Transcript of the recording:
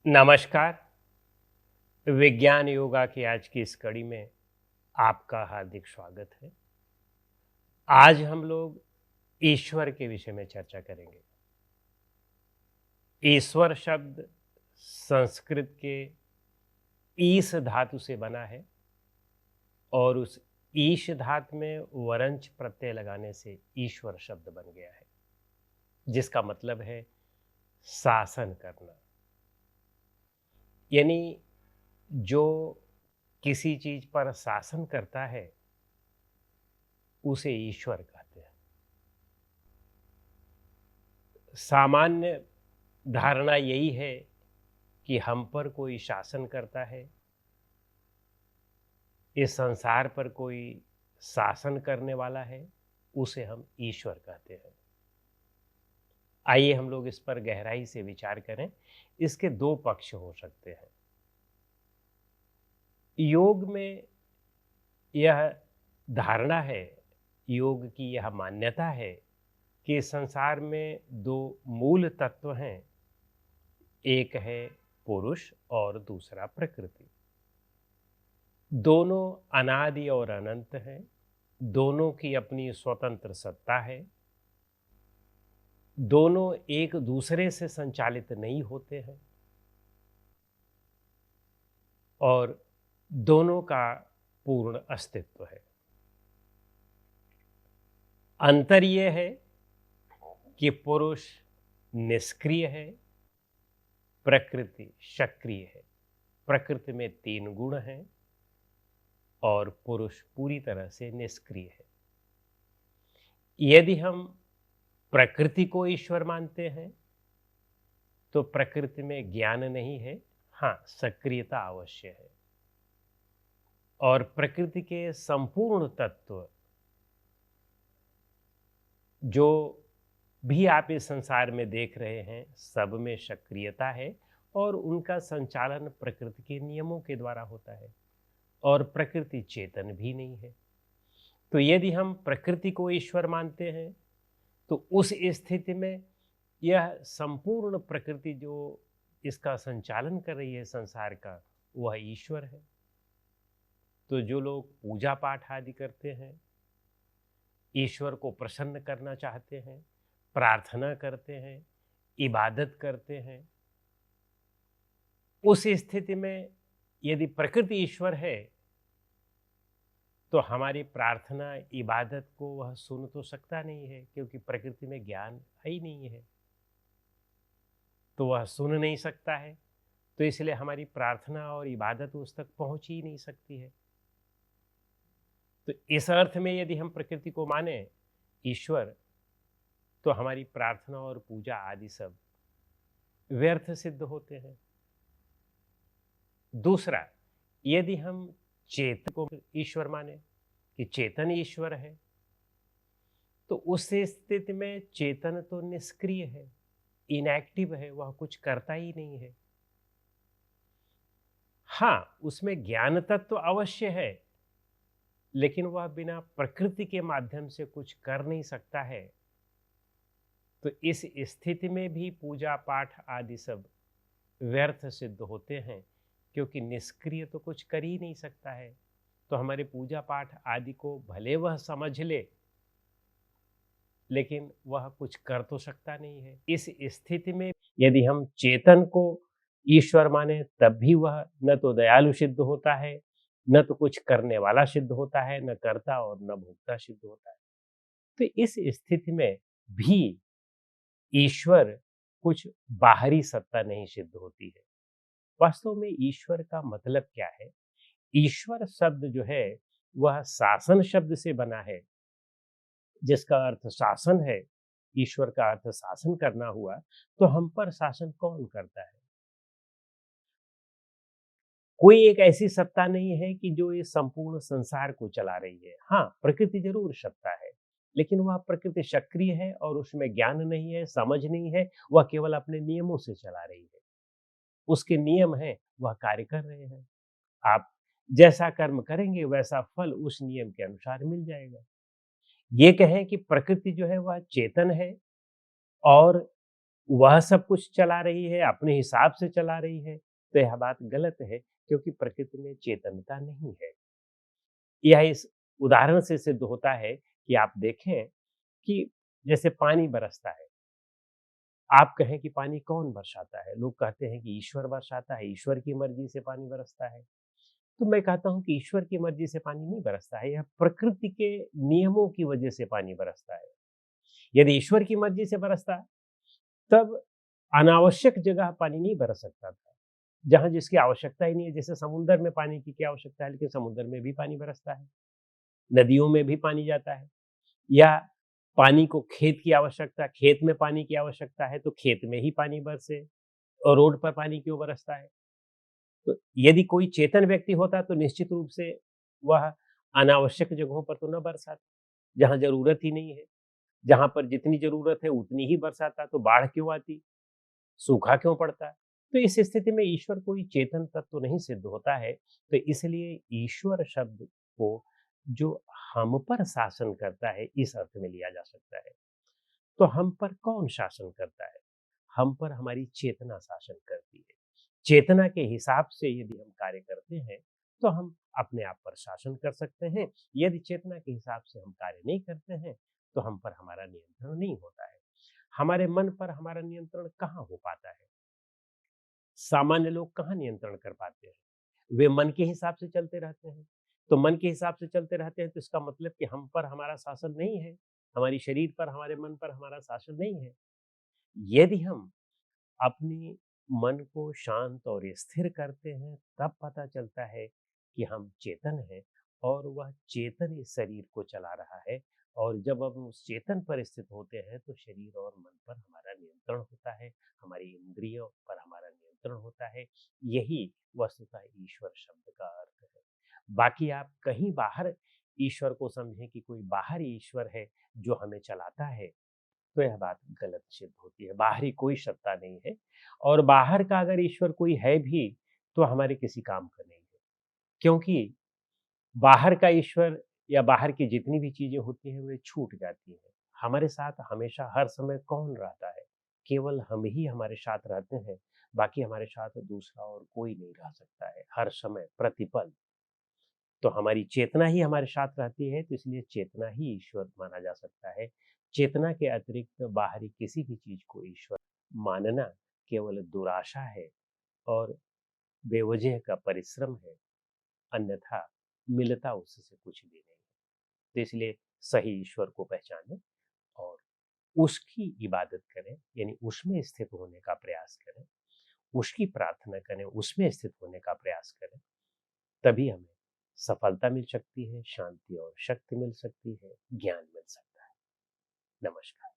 नमस्कार। विज्ञान योगा की आज की इस कड़ी में आपका हार्दिक स्वागत है। आज हम लोग ईश्वर के विषय में चर्चा करेंगे। ईश्वर शब्द संस्कृत के ईश धातु से बना है और उस ईश धातु में वरंच प्रत्यय लगाने से ईश्वर शब्द बन गया है, जिसका मतलब है शासन करना। यानी जो किसी चीज पर शासन करता है उसे ईश्वर कहते हैं। सामान्य धारणा यही है कि हम पर कोई शासन करता है, इस संसार पर कोई शासन करने वाला है, उसे हम ईश्वर कहते हैं। आइए हम लोग इस पर गहराई से विचार करें। इसके दो पक्ष हो सकते हैं। योग में यह धारणा है, योग की यह मान्यता है कि संसार में दो मूल तत्व हैं, एक है पुरुष और दूसरा प्रकृति। दोनों अनादि और अनंत हैं, दोनों की अपनी स्वतंत्र सत्ता है, दोनों एक दूसरे से संचालित नहीं होते हैं और दोनों का पूर्ण अस्तित्व है। अंतर यह है कि पुरुष निष्क्रिय है, प्रकृति सक्रिय है। प्रकृति में तीन गुण हैं और पुरुष पूरी तरह से निष्क्रिय है। यदि हम प्रकृति को ईश्वर मानते हैं तो प्रकृति में ज्ञान नहीं है, हाँ सक्रियता अवश्य है। और प्रकृति के संपूर्ण तत्व जो भी आप इस संसार में देख रहे हैं, सब में सक्रियता है और उनका संचालन प्रकृति के नियमों के द्वारा होता है और प्रकृति चेतन भी नहीं है। तो यदि हम प्रकृति को ईश्वर मानते हैं तो उस स्थिति में यह संपूर्ण प्रकृति जो इसका संचालन कर रही है संसार का, वह ईश्वर है। तो जो लोग पूजा पाठ आदि करते हैं, ईश्वर को प्रसन्न करना चाहते हैं, प्रार्थना करते हैं, इबादत करते हैं, उस स्थिति में यदि प्रकृति ईश्वर है तो हमारी प्रार्थना इबादत को वह सुन तो सकता नहीं है, क्योंकि प्रकृति में ज्ञान है ही नहीं है, तो वह सुन नहीं सकता है। तो इसलिए हमारी प्रार्थना और इबादत उस तक पहुंच ही नहीं सकती है। तो इस अर्थ में यदि हम प्रकृति को माने ईश्वर, तो हमारी प्रार्थना और पूजा आदि सब व्यर्थ सिद्ध होते हैं। दूसरा, यदि हम चेतन को ईश्वर माने कि चेतन ईश्वर है, तो उस स्थिति में चेतन तो निष्क्रिय है, इनएक्टिव है, वह कुछ करता ही नहीं है। हाँ, उसमें ज्ञान तत्व अवश्य है, लेकिन वह बिना प्रकृति के माध्यम से कुछ कर नहीं सकता है। तो इस स्थिति में भी पूजा पाठ आदि सब व्यर्थ सिद्ध होते हैं, क्योंकि निष्क्रिय तो कुछ कर ही नहीं सकता है। तो हमारे पूजा पाठ आदि को भले वह समझ ले, लेकिन वह कुछ कर तो सकता नहीं है। इस स्थिति में यदि हम चेतन को ईश्वर माने, तब भी वह न तो दयालु सिद्ध होता है, न तो कुछ करने वाला सिद्ध होता है, न कर्ता और न भोक्ता सिद्ध होता है। तो इस स्थिति में भी ईश्वर कुछ बाहरी सत्ता नहीं सिद्ध होती है। वास्तव में ईश्वर का मतलब क्या है? ईश्वर शब्द जो है वह शासन शब्द से बना है, जिसका अर्थ शासन है। ईश्वर का अर्थ शासन करना हुआ, तो हम पर शासन कौन करता है? कोई एक ऐसी सत्ता नहीं है कि जो इस संपूर्ण संसार को चला रही है। हाँ, प्रकृति जरूर सत्ता है, लेकिन वह प्रकृति सक्रिय है और उसमें ज्ञान नहीं है, समझ नहीं है, वह केवल अपने नियमों से चला रही है। उसके नियम हैं, वह कार्य कर रहे हैं। आप जैसा कर्म करेंगे वैसा फल उस नियम के अनुसार मिल जाएगा। ये कहें कि प्रकृति जो है वह चेतन है और वह सब कुछ चला रही है, अपने हिसाब से चला रही है, तो यह बात गलत है, क्योंकि प्रकृति में चेतनता नहीं है। यह इस उदाहरण से सिद्ध होता है कि आप देखें कि जैसे पानी बरसता है, आप कहें कि पानी कौन बरसाता है? लोग कहते हैं कि ईश्वर बरसाता है, ईश्वर की मर्ज़ी से पानी बरसता है। तो मैं कहता हूँ कि ईश्वर की मर्ज़ी से पानी नहीं बरसता है, यह प्रकृति के नियमों की वजह से पानी बरसता है। यदि ईश्वर की मर्ज़ी से बरसता, तब अनावश्यक जगह पानी नहीं बरस सकता था। जहाँ जिसकी आवश्यकता ही नहीं है, जैसे समुद्र में पानी की क्या आवश्यकता है, लेकिन समुद्र में भी पानी बरसता है, नदियों में भी पानी जाता है। या पानी को खेत की आवश्यकता, खेत में पानी की आवश्यकता है, तो खेत में ही पानी बरसे और रोड पर पानी क्यों बरसता है? तो यदि कोई चेतन व्यक्ति होता तो निश्चित रूप से वह अनावश्यक जगहों पर तो न बरसाता, जहाँ ज़रूरत ही नहीं है। जहाँ पर जितनी ज़रूरत है उतनी ही बरसाता, तो बाढ़ क्यों आती? सूखा क्यों पड़ता है? तो इस स्थिति में ईश्वर कोई चेतन तत्व नहीं सिद्ध होता है, तो इसलिए ईश्वर शब्द को जो हम पर शासन करता है, इस अर्थ में लिया जा सकता है। तो हम पर कौन शासन करता है? हम पर हमारी चेतना शासन करती है। चेतना के हिसाब से यदि हम कार्य करते हैं, तो हम अपने आप पर शासन कर सकते हैं। यदि चेतना के हिसाब से हम कार्य नहीं करते हैं, तो हम पर हमारा नियंत्रण नहीं होता है। हमारे मन पर हमारा नियंत्रण कहाँ हो पाता है? सामान्य लोग कहाँ नियंत्रण कर पाते हैं? वे मन के हिसाब से चलते रहते हैं। तो मन के हिसाब से चलते रहते हैं, तो इसका मतलब कि हम पर हमारा शासन नहीं है, हमारी शरीर पर, हमारे मन पर हमारा शासन नहीं है। यदि हम अपने मन को शांत और स्थिर करते हैं, तब पता चलता है कि हम चेतन हैं और वह चेतन इस शरीर को चला रहा है। और जब हम उस चेतन पर स्थित होते हैं, तो शरीर और मन पर हमारा नियंत्रण होता है, हमारी इंद्रियों पर हमारा नियंत्रण होता है। यही वस्तुतः ईश्वर शब्द का अर्थ है। बाकी आप कहीं बाहर ईश्वर को समझें कि कोई बाहरी ईश्वर है जो हमें चलाता है, तो यह बात गलत सिद्ध होती है। बाहरी कोई सत्ता नहीं है, और बाहर का अगर ईश्वर कोई है भी, तो हमारे किसी काम का नहीं है। क्योंकि बाहर का ईश्वर या बाहर की जितनी भी चीज़ें होती हैं, वे छूट जाती हैं। हमारे साथ हमेशा हर समय कौन रहता है? केवल हम ही हमारे साथ रहते हैं, बाकी हमारे साथ दूसरा और कोई नहीं रह सकता है, हर समय, प्रतिपल। तो हमारी चेतना ही हमारे साथ रहती है, तो इसलिए चेतना ही ईश्वर माना जा सकता है। चेतना के अतिरिक्त बाहरी किसी भी चीज को ईश्वर मानना केवल दुराशा है और बेवजह का परिश्रम है, अन्यथा मिलता उससे कुछ भी नहीं। तो इसलिए सही ईश्वर को पहचानें और उसकी इबादत करें, यानी उसमें स्थित होने का प्रयास करें, उसकी प्रार्थना करें, उसमें स्थित होने का प्रयास करें। तभी हमें सफलता मिल सकती है, शांति और शक्ति मिल सकती है, ज्ञान मिल सकता है। नमस्कार।